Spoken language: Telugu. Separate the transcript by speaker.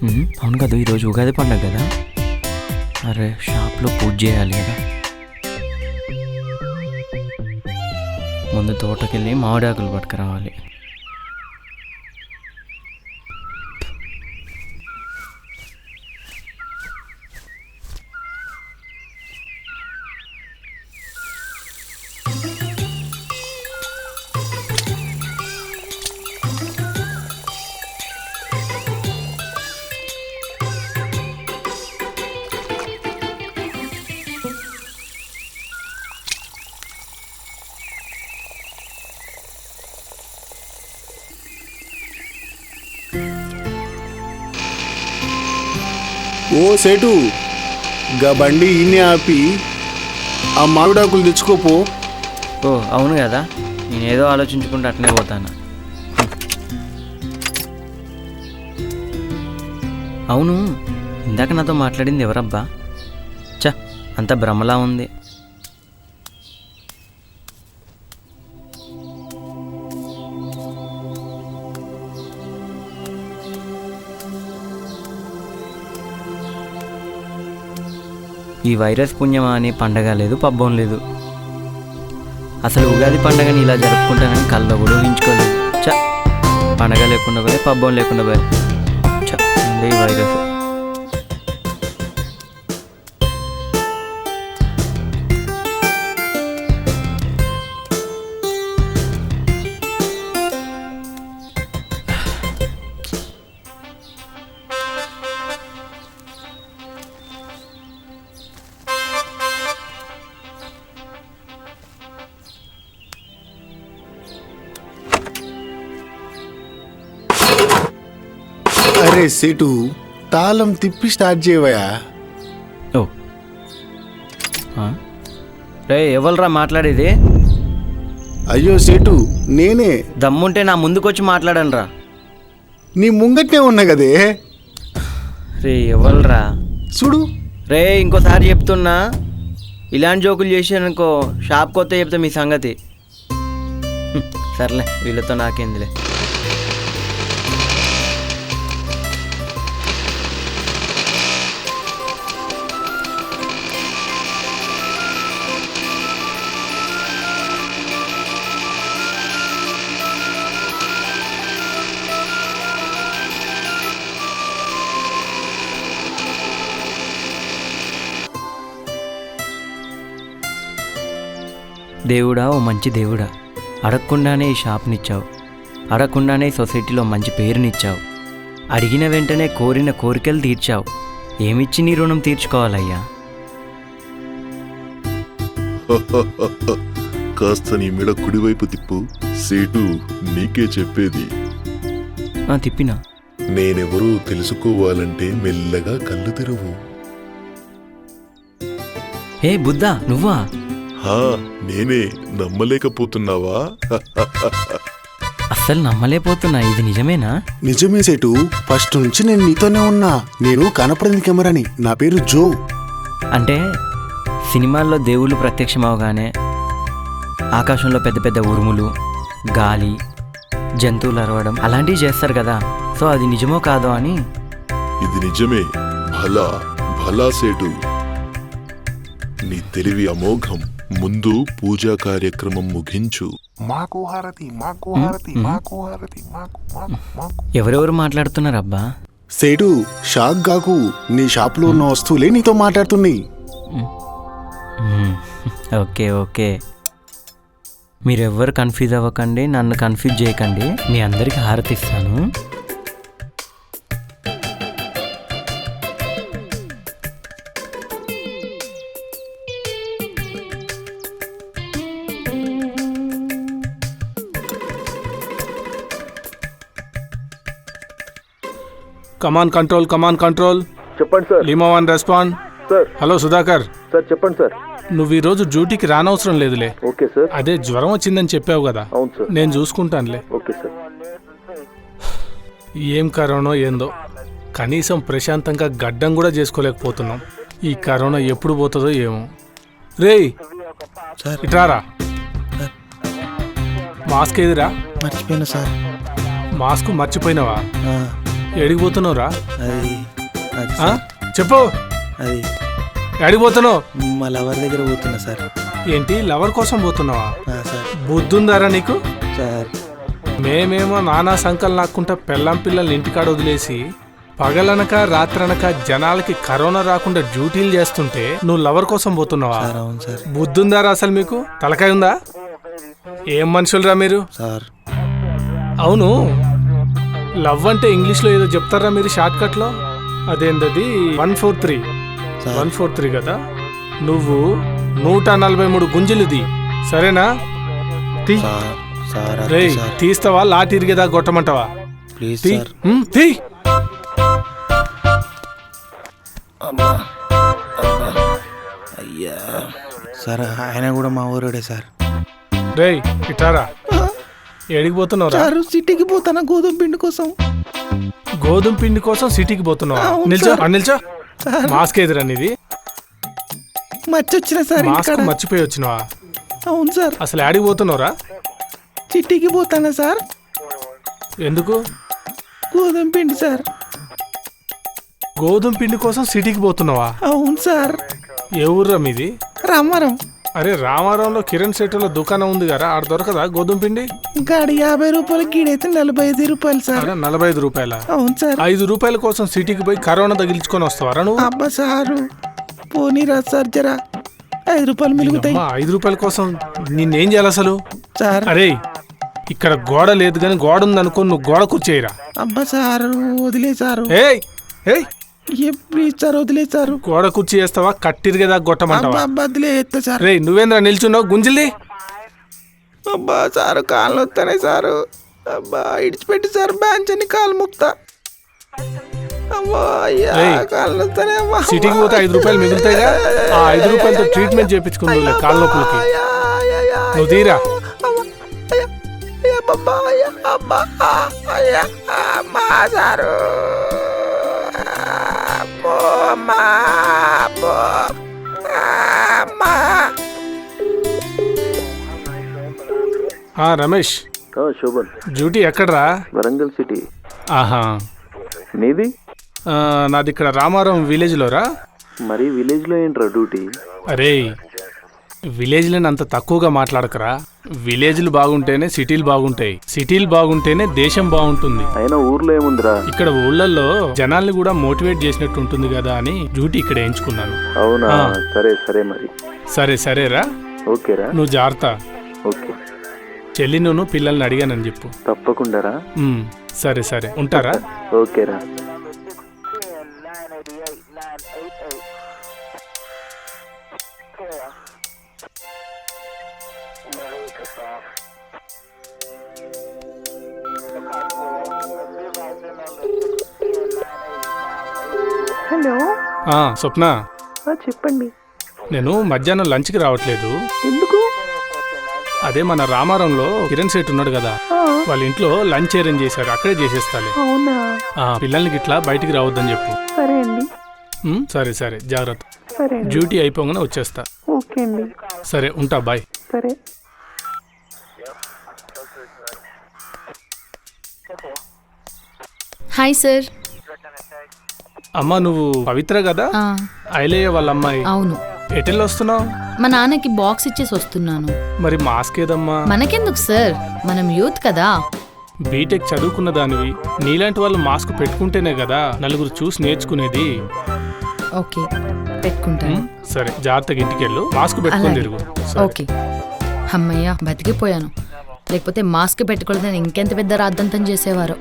Speaker 1: అవును కదా, ఈరోజు ఉగాది పండుగ కదా. అరే షాప్లో పూజ చేయాలి కదా. ముందు తోటకెళ్ళి మామిడాకులు పట్టుకురావాలి.
Speaker 2: ఓ సేటు, గా బండి ఇన్ని ఆపి ఆ మామిడాకులు తెచ్చుకోపో.
Speaker 1: ఓ అవును కదా, నేనేదో ఆలోచించుకుంటూ అట్నే పోతాను. అవును, ఇందాక నాతో మాట్లాడింది ఎవరబ్బా? చ, అంత భ్రమలా ఉంది. ఈ వైరస్ పుణ్యమా అని పండగ లేదు, పబ్బం లేదు. అసలు ఉగాది పండగని ఇలా జరుపుకుంటానని కళ్ళలో కూడా ఊహించుకోలేదు. చ, పండగ లేకుండా పోయి, పబ్బం లేకుండా పోయి. చ, ఈ వైరస్.
Speaker 2: అరే సేటు, తాళం తిప్పి స్టార్ట్ చేయవయా.
Speaker 1: ఓ రే, ఎవరురా మాట్లాడేది?
Speaker 2: అయ్యో సేటు, నేనే.
Speaker 1: దమ్ముంటే నా ముందుకొచ్చి మాట్లాడను రా.
Speaker 2: నీ ముంగట్నే ఉన్నా కదే.
Speaker 1: రే ఎవరురా?
Speaker 2: చూడు.
Speaker 1: రే ఇంకోసారి చెప్తున్నా, ఇలాంటి జోకులు చేసానుకో షాప్ కొత్త చెప్తా మీ సంగతి. సర్లే, వీళ్ళతో నాకేందిలే. దేవుడా, ఓ మంచి దేవుడా, అడగకుండానే ఈ షాప్నిచ్చావు, అడగకుండానే సొసైటీలో మంచి పేరునిచ్చావు, అడిగిన వెంటనే కోరిన కోరికలు తీర్చావు. ఏమిచ్చి నీ రుణం తీర్చుకోవాలయ్యా?
Speaker 3: కాస్త నీ మెడ కుడివైపు తిప్పు సేటు, నీకే చెప్పేది.
Speaker 1: తిప్పినా.
Speaker 3: నేనెవరో తెలుసుకోవాలంటే మెల్లగా కళ్ళు తెరువు.
Speaker 1: ఏ బుద్ధా, నువ్వా?
Speaker 3: హా, నేనే. నమ్మలేకపోతున్నావా?
Speaker 1: అస్సలు నమ్మలేకపోతున్నా, ఇది నిజమేనా?
Speaker 2: నిజమే సేటు, ఫస్ట్ నుంచి నేను నీతోనే ఉన్నా. నేను కనపడింది కెమెరాని. నా పేరు జో.
Speaker 1: అంటే సినిమాల్లో దేవుళ్ళు ప్రత్యక్షమవగానే ఆకాశంలో పెద్ద పెద్ద ఉరుములు, గాలి, జంతువులు అరవడం అలాంటివి చేస్తారు కదా. సో అది నిజమో కాదో అని.
Speaker 3: ఇది నిజమే. భలా భలా సేటు, నీ తెలివి అమోఘం. ముందు పూజా కార్యక్రమం ముగించు.
Speaker 2: మాకు హారతి, మాకు హారతి, మాకు హారతి, మాకు మాకు మాకు.
Speaker 1: ఎవరెవరు మాట్లాడుతున్నారబ్బా?
Speaker 2: సేటు, షాక్ గాకు. నీ షాప్లో ఉన్న వస్తువులే నీతో మాట్లాడుతున్నాయి.
Speaker 1: ఓకే ఓకే, మీరెవ్వరు కన్ఫ్యూజ్ అవ్వకండి, నన్ను కన్ఫ్యూజ్ చేయకండి. మీ అందరికీ హారతి ఇస్తాను.
Speaker 4: Come on control.
Speaker 5: చెప్పండి sir.
Speaker 4: Lima one respond.
Speaker 5: Sir.
Speaker 4: Hello Sudhakar.
Speaker 5: Sir చెప్పండి సార్.
Speaker 4: నువ్వు ఈరోజు డ్యూటీకి రానవసరం లేదులే.
Speaker 5: Okay sir.
Speaker 4: అదే జ్వరం వచ్చిందని చెప్పావు కదా.
Speaker 5: అవును సార్.
Speaker 4: నేను చూసుకుంటానులే.
Speaker 5: Okay sir.
Speaker 4: ఏం కరోనా ఏందో, కనీసం ప్రశాంతంగా గడ్డం కూడా చేసుకోలేకపోతున్నాం. ఈ కరోనా ఎప్పుడు పోతుందో ఏమో. రేయ్ ఇట్రారా. మాస్క్ ఏదిరా?
Speaker 6: మర్చిపోయినా సార్.
Speaker 4: మాస్క్ మర్చిపోయినావా? ఎడిగిపోతున్నావురా?
Speaker 5: అది అది
Speaker 4: ఆ?
Speaker 5: సార్,
Speaker 4: చెప్పు,
Speaker 5: అది
Speaker 4: ఎడిగిపోతున్నావు?
Speaker 5: మా లవర్ దగ్గర పోతున్నా సార్.
Speaker 4: ఏంటి లవర్ కోసం పోతున్నావా?
Speaker 5: సార్
Speaker 4: బుద్ధుందారా నీకు?
Speaker 5: సార్
Speaker 4: మేమేమో నానా సంకలు నాకుంటా పెళ్ళాం పిల్లల్ని ఇంటికాడ వదిలేసి పగలనక రాత్రనక జనాలకి కరోనా రాకుండా డ్యూటీలు చేస్తుంటే నువ్వు లవర్ కోసం పోతున్నావా?
Speaker 5: సార్ అవును సార్.
Speaker 4: బుద్ధుందారా అసలు మీకు? తలకాయ ఉందా? ఏం మనుషులరా మీరు?
Speaker 5: సార్
Speaker 4: అవును, లవ్ అంటే ఇంగ్లీష్లో ఏదో చెప్తారా మీరు షార్ట్ కట్లో? అదేంటది 143
Speaker 5: సార్.
Speaker 4: 143 కదా. నువ్వు 143 గుంజులుది, సరేనా? తీ.
Speaker 5: సార్ సార్ అది
Speaker 4: రేయ్,
Speaker 5: సార్
Speaker 4: తీస్తావా లాటి ఇరిగేదా కొట్టమంటావా?
Speaker 5: ప్లీజ్
Speaker 4: తీ.
Speaker 5: సార్.
Speaker 4: తీ.
Speaker 5: అమ్మా అమ్మా అయ్యా సార్, ఆయన కూడా మా ఊరుడే సార్.
Speaker 4: రేయ్ ఇటారా, ఎడిగిపోతున్నావు?
Speaker 5: సార్ సిటీకి పోతానా గోధుమ పిండి కోసం.
Speaker 4: గోధుమ పిండి కోసం సిటీకి పోతున్నావా?
Speaker 5: అవును
Speaker 4: నిల్చో,
Speaker 5: సార్.
Speaker 4: నిల్చో.
Speaker 5: సార్
Speaker 4: మాస్క్ ఎదురా నీది?
Speaker 5: మర్చొచ్చిన సార్
Speaker 4: మాస్క్
Speaker 5: ఇక్కడ.
Speaker 4: మర్చిపోయి వచ్చినావా?
Speaker 5: అవును సార్,
Speaker 4: అసలు యాడికి పోతున్నావురా?
Speaker 5: సిటీకి పోతానా సార్.
Speaker 4: ఎందుకు?
Speaker 5: గోధుమ పిండి సార్.
Speaker 4: గోధుమ పిండి కోసం సిటీకి పోతున్నావా?
Speaker 5: అవును సార్.
Speaker 4: ఏ ఊర్రా మీది?
Speaker 5: రామారం.
Speaker 4: అరే రామారంలో కిరణ్ శెట్టిలో దుకాణం ఉంది కదా, ఆడ దొరకదా గోధుమ పిండి?
Speaker 5: గాడి 50 రూపాయలు, గీడైతే 45 రూపాయలు సార్.
Speaker 4: అరే 45 రూపాయల?
Speaker 5: అవును సార్.
Speaker 4: 5 రూపాయల కోసం సిటీకి పోయి కరోనా తగిలించుకొని వస్తావారా నువ్వు?
Speaker 5: అబ్బా సారు పోనీరా సార్, జరా 5 రూపాయలు మిలుగుతాయి.
Speaker 4: అమ్మా, 5 రూపాయల కోసం నిన్నేం చేయాలి అసలు?
Speaker 5: సార్
Speaker 4: అరే ఇక్కడ గోడ లేదు కానీ గోడ ఉందనుకో, నువ్వు గోడ కూర్చేయరా.
Speaker 5: అబ్బా సారు వదిలేసారు.
Speaker 4: ఏయ్ ఏయ్,
Speaker 5: ప్లీజ్ సార్ వదిలేసారు.
Speaker 4: గోడ కుర్చీ వేస్తావా కట్టిరిగేదా కొట్టమంటావా?
Speaker 5: అబ్బా వదిలేస్తా సార్.
Speaker 4: రే నువ్వేంద్రా నిల్చున్నావు? గుంజిల్ది.
Speaker 5: అబ్బా సారు కాళ్ళు వస్తానే సారు. అబ్బా ఇడిచిపెట్టి సార్, బ్యాంచ్ అని కాలు ముక్తా. అమ్మా అయ్యా
Speaker 4: ఏయ్,
Speaker 5: కాళ్ళు వస్తానే. అమ్మా
Speaker 4: సిటీకి పోతే 5 రూపాయలు మిగులుతాయిగా, ఆ 5 రూపాయలతో ట్రీట్మెంట్ చేయించుకుందులే కాళ్ళ నొప్పులకి. నువ్వు తీరా.
Speaker 5: సారు
Speaker 4: రమేష్,
Speaker 6: శోభన్,
Speaker 4: డ్యూటీ ఎక్కడరా?
Speaker 6: వరంగల్ సిటీ.
Speaker 4: ఆహా,
Speaker 6: నీది?
Speaker 4: నాది ఇక్కడ రామారం విలేజ్లోరా.
Speaker 6: మరి విలేజ్లో ఏంట్రా డ్యూటీ?
Speaker 4: అరే విలేజ్లను అంత తక్కువగా మాట్లాడకరా. విలేజ్లు బాగుంటేనే సిటీలు బాగుంటాయి, సిటీలు బాగుంటేనే దేశం బాగుంటుంది.
Speaker 6: అయినా ఊర్లో ఏముందిరా?
Speaker 4: ఇక్కడ ఊళ్ళల్లో జనాల్ని కూడా మోటివేట్ చేసినట్టు ఉంటుంది కదా అని డ్యూటీ ఇక్కడ ఎంచుకున్నాను.
Speaker 6: అవునా?
Speaker 4: ఆ.
Speaker 6: సరే సరే మరి.
Speaker 4: సరే సరేరా,
Speaker 6: ఓకేరా.
Speaker 4: నువ్వు జాగ్రత్త.
Speaker 6: ఓకే,
Speaker 4: చెల్లి నువ్వు పిల్లల్ని అడిగానని చెప్పు.
Speaker 6: తప్పకుండారా.
Speaker 4: సరే సరే, ఉంటారా?
Speaker 6: ఓకేరా.
Speaker 7: హలో,
Speaker 4: స్వప్న,
Speaker 7: చెప్పండి.
Speaker 4: నేను మధ్యాహ్నం లంచ్కి రావట్లేదు.
Speaker 7: ఎందుకు?
Speaker 4: అదే మన రామారంలో కిరణ్ శెట్టి ఉన్నాడు కదా, వాళ్ళ ఇంట్లో లంచ్ అరేంజ్ చేశారు, అక్కడే చేసేస్తాలే.
Speaker 7: అవునా?
Speaker 4: పిల్లలకి ఇట్లా బయటికి రావద్దని చెప్పు.
Speaker 7: సరే అండి.
Speaker 4: సరే సరే, జాగ్రత్త.
Speaker 7: సరే అండి.
Speaker 4: డ్యూటీ అయిపోగానే వచ్చేస్తా.
Speaker 7: ఓకే అండి.
Speaker 4: సరే ఉంటా, బాయ్.
Speaker 7: సరే.
Speaker 8: Hi sir.
Speaker 4: అమ్మా నువ్వు పవిత్ర కదా, ఐలయ్య వాళ్ళ అమ్మాయి?
Speaker 8: అవును.
Speaker 4: ఎటెల్ వస్తున్నావు?
Speaker 8: మా నాన్నకి బాక్స్ ఇచ్చేసి వస్తున్నాను.
Speaker 4: మరి మాస్క్ ఏదమ్మా?
Speaker 8: మనకెందుకు సార్, మనం యూత్ కదా.
Speaker 4: బీటెక్ చదువుకున్న దానివి, నీలాంటి వాళ్ళు మాస్క్ పెట్టుకుంటేనే కదా నలుగురు చూసి నేర్చుకునేది.
Speaker 8: ఓకే, పెట్టుకుంటాను.
Speaker 4: సరే, జాగ్రత్తగా ఇంటికి వెళ్ళు, మాస్క్ పెట్టుకొని తిరుగు.
Speaker 8: ఓకే. అమ్మయ్య, బతికిపోయాను. లేకపోతే మాస్క్ పెట్టుకోలేదని ఇంకెంత పెద్ద రాద్దంతం చేసేవారో.